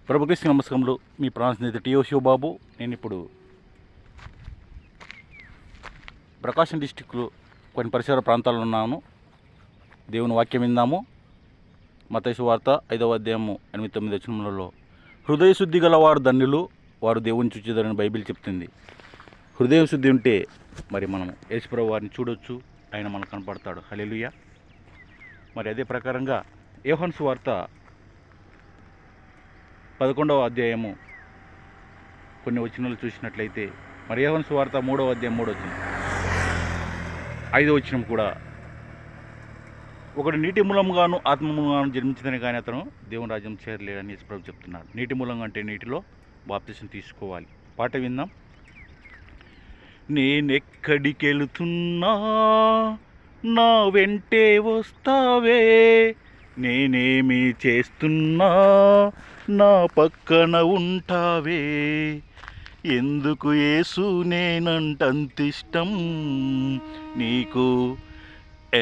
ప్రభుకృష్ణ నమస్కారములు. మీ ప్రాణ స్నేహితుడు టీఓ శివబాబు. నేను ఇప్పుడు ప్రకాశం డిస్టిక్లో కొన్ని పరిసర ప్రాంతాల్లో ఉన్నాను. దేవుని వాక్యం విందాము. మత్తయి సువార్త 5వ అధ్యాయము 8-9 వచనములలో, హృదయ శుద్ధి గల వారు ధన్యులు, వారు దేవుని చూచేదారని బైబిల్ చెప్తుంది. హృదయ శుద్ధి ఉంటే మరి మనం యేసుప్రభు వారిని చూడొచ్చు, ఆయన మనకు కనపడతాడు. హల్లెలూయా. మరి అదే ప్రకారంగా యోహాను సువార్త 11వ అధ్యాయము కొన్ని వచనాలు చూసినట్లయితే, మరి యోహాను సువార్త 3వ అధ్యాయం 3వ వచనం, 5వ వచనం కూడా, ఒకడు నీటి మూలంగాను ఆత్మ మూలంగాను జన్మించిందని కానీ అతను దేవుని రాజ్యం చేరలేడని యేసుప్రభు చెప్తున్నాడు. నీటి మూలంగా అంటే నీటిలో బాప్తిసం తీసుకోవాలి. పాట విందాం. నేనెక్కడికెళుతున్నా నా వెంటే వస్తావే, నేనేమి చేస్తున్నా నా పక్కన ఉంటావే, ఎందుకు యేసు నేనంటంతిష్టం నీకు,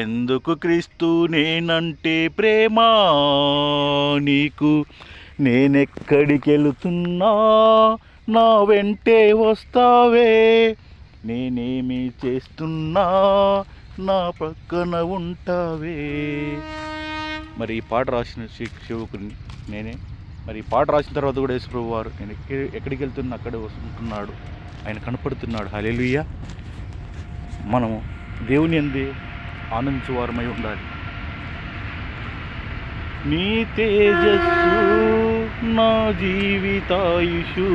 ఎందుకు క్రీస్తు నేనంటే ప్రేమ నీకు, నేనెక్కడికెళుతున్నా నా వెంటే వస్తావే, నేనేమి చేస్తున్నా నా పక్కన ఉంటావే. మరి ఈ పాట రాసిన సేవకుని నేనే. మరి ఈ పాట రాసిన తర్వాత కూడా యేసుప్రభు వారు నేను ఎక్కడికి వెళ్తున్నా అక్కడే వస్తుంటున్నాడు, ఆయన కనపడుతున్నాడు. హల్లెలూయా. మనము దేవుని యందే ఆనందించేవారమై ఉండాలి. నీ తేజస్సు నా జీవితాయుషు,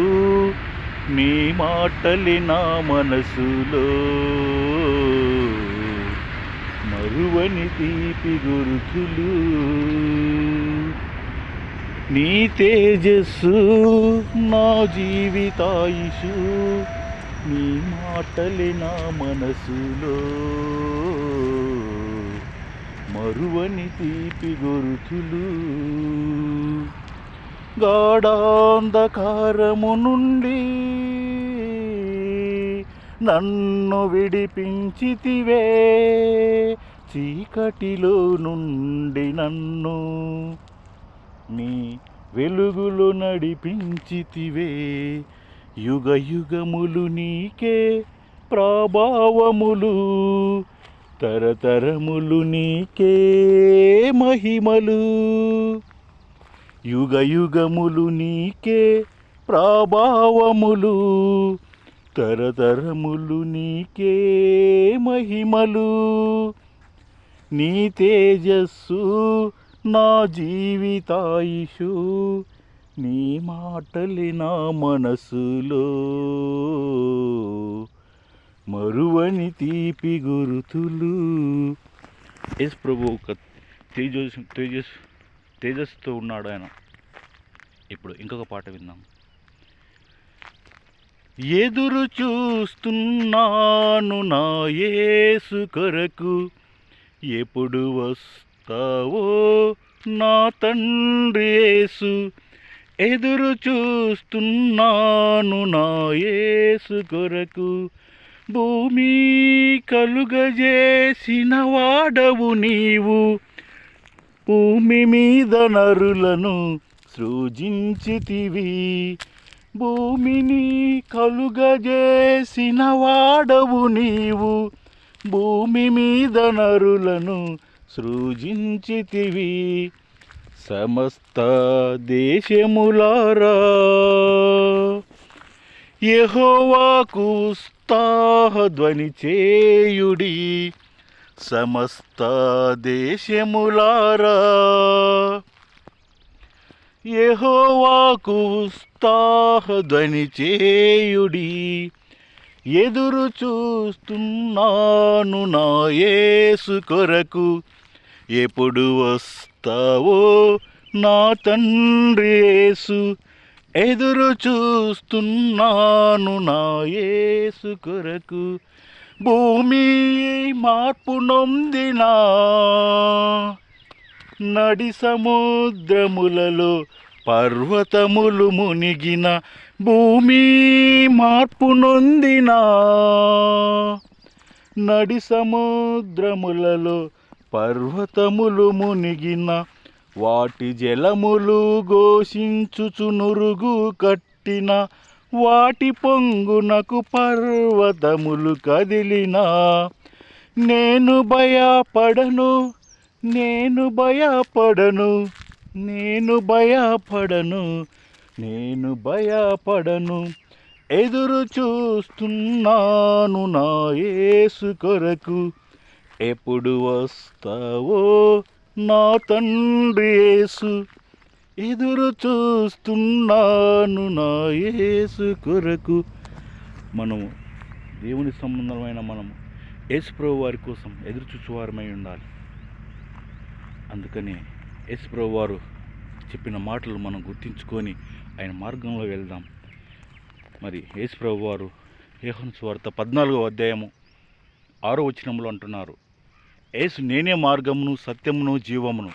నీ మాటలే నా మనసులో మరువని తీపి గురుతులు. నీ తేజస్సు నా జీవితాయుషు, నీ మాటలే నా మనసులో మరువని తీపి గురుతులు. గాఢాంధకారము నుండి నన్ను విడిపించితివే, చీకటిలో నుండి నన్ను నీ వెలుగులో నడిపించితివే, యుగ యుగములు నీకే ప్రభావములు, తరతరములు నీకే మహిమలు, యుగ యుగములు నీకే ప్రభావములు, తరతరములు నీకే మహిమలు. నీ తేజస్సు నా జీవితాయుషు, నీ మాటలే నా మనసులో మరువని తీపి గురుతులు. యేసు ప్రభు ఒక తేజస్సుతో ఉన్నాడు ఆయన. ఇప్పుడు ఇంకొక పాట విందాం. ఎదురు చూస్తున్నాను నా యేసు కొరకు, ఎప్పుడు వస్తావో నా తండ్రి యేసు, ఎదురు చూస్తున్నాను నా యేసు కొరకు, భూమి కలుగజేసిన వాడవు నీవు, భూమి మీద నరులను సృజించితివి, భూమిని కలుగజేసిన వాడవు నీవు, భూమి మీద నరులను సృజించితివి. సమస్త దేశములారా యెహోవాకు ఉత్సాహ ధ్వని చేయుడి, సమస్త దేశములారా యెహోవాకు ఉత్సాహ ధ్వని చేయుడి, ఎదురు చూస్తున్నాను నా యేసు కొరకు, ఎప్పుడు వస్తావో నా తండ్రి యేసు, ఎదురు చూస్తున్నాను నా యేసు కొరకు. భూమి మార్పు నొందిన నడి సముద్రములలో పర్వతములు మునిగిన, భూమి మార్పు నొందిన నడి సముద్రములలో పర్వతములు మునిగిన, వాటి జలములు ఘోషించుచు నురుగు కట్టిన, వాటి పొంగునకు పర్వతములు కదిలినా, నేను భయపడను, నేను భయపడను, నేను భయపడను, నేను భయపడను. ఎదురు చూస్తున్నాను నా యేసు కొరకు, ఎప్పుడు వస్తావో నా తండ్రి యేసు. ఎదురు చూస్తున్నాను నా యేసు కొరకు. మనము దేవుని సంబంధమైన మనము యేసు ప్రభు వారి కోసం ఎదురు చూచువారమై ఉండాలి. అందుకని యేసు ప్రభు వారు చెప్పిన మాటలు మనం గుర్తించుకొని ఆయన మార్గంలో వెళ్దాం. మరి యేసు ప్రభు వారు యోహాను సువార్త 14వ అధ్యాయము 6వ వచనంలో అంటున్నారు, యేసు నేనే మార్గమును సత్యమును జీవమును,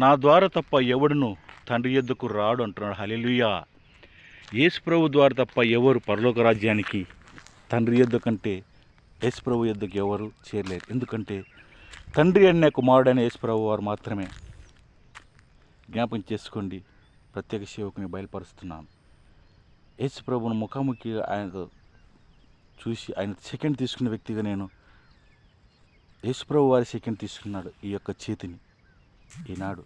నా ద్వారా తప్ప ఎవడును తండ్రి యొద్దకు రాడు అంటున్నాడు. హల్లెలూయా. యేసు ప్రభు ద్వారా తప్ప ఎవరు పరలోక రాజ్యానికి తండ్రి యొద్ద కంటే యేసు ప్రభు యొద్దకు ఎవరు చేరలేరు. ఎందుకంటే తండ్రి అనే కుమారుడైన యేసు ప్రభు వారు మాత్రమే. జ్ఞాపకం చేసుకోండి, ప్రత్యేక సేవకుని బయలుపరుస్తున్నాను. యేసు ప్రభువును ముఖాముఖిగా ఆయనతో చూసి ఆయన సెకండ్ తీసుకున్న వ్యక్తిగా నేను యేసు ప్రభు వారి సెకండ్ తీసుకున్నాడు ఈ యొక్క చేతిని. ఈనాడు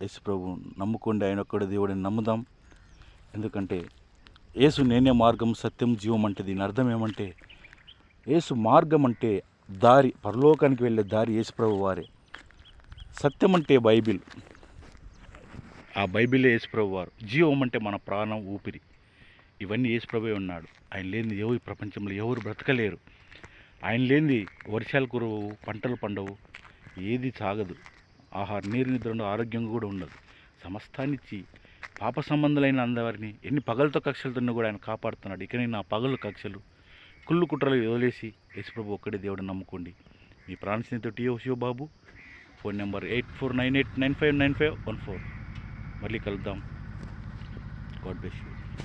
యేసు ప్రభువు నమ్ముకోండి, ఆయన ఒక్కడే దేవుడిని నమ్ముదాం. ఎందుకంటే యేసు నేనే మార్గం సత్యం జీవం అంటే దీని అర్థం ఏమంటే, యేసు మార్గం అంటే దారి, పరలోకానికి వెళ్ళే దారి యేసు ప్రభు వారే. సత్యం అంటే బైబిల్, ఆ బైబిలే యేసు ప్రభు వారు. జీవం అంటే మన ప్రాణం ఊపిరి, ఇవన్నీ యేసు ప్రభువే ఉన్నాడు. ఆయన లేనిది ఎవరు ప్రపంచంలో ఎవరు బ్రతకలేరు. ఆయన లేనిది వర్షాలు కురవవు, పంటలు పండవు, ఏది సాగదు, నీరు నిద్ర ఉండదు, ఆరోగ్యంగా కూడా ఉండదు. సమస్తాన్నిచ్చి పాప సంబంధులైన అందరిని ఎన్ని పగలతో కక్షలతో కూడా ఆయన కాపాడుతున్నాడు. ఇక నా పగలు కక్షలు కుళ్ళు కుట్రలు వదిలేసి యేసు ప్రభు ఒక్కడే దేవుడిని నమ్ముకోండి. మీ ప్రాణ స్నేహితుడు టీఓ శివబాబు. Phone number 8498959514. మళ్ళీ కలుద్దాం. God bless you.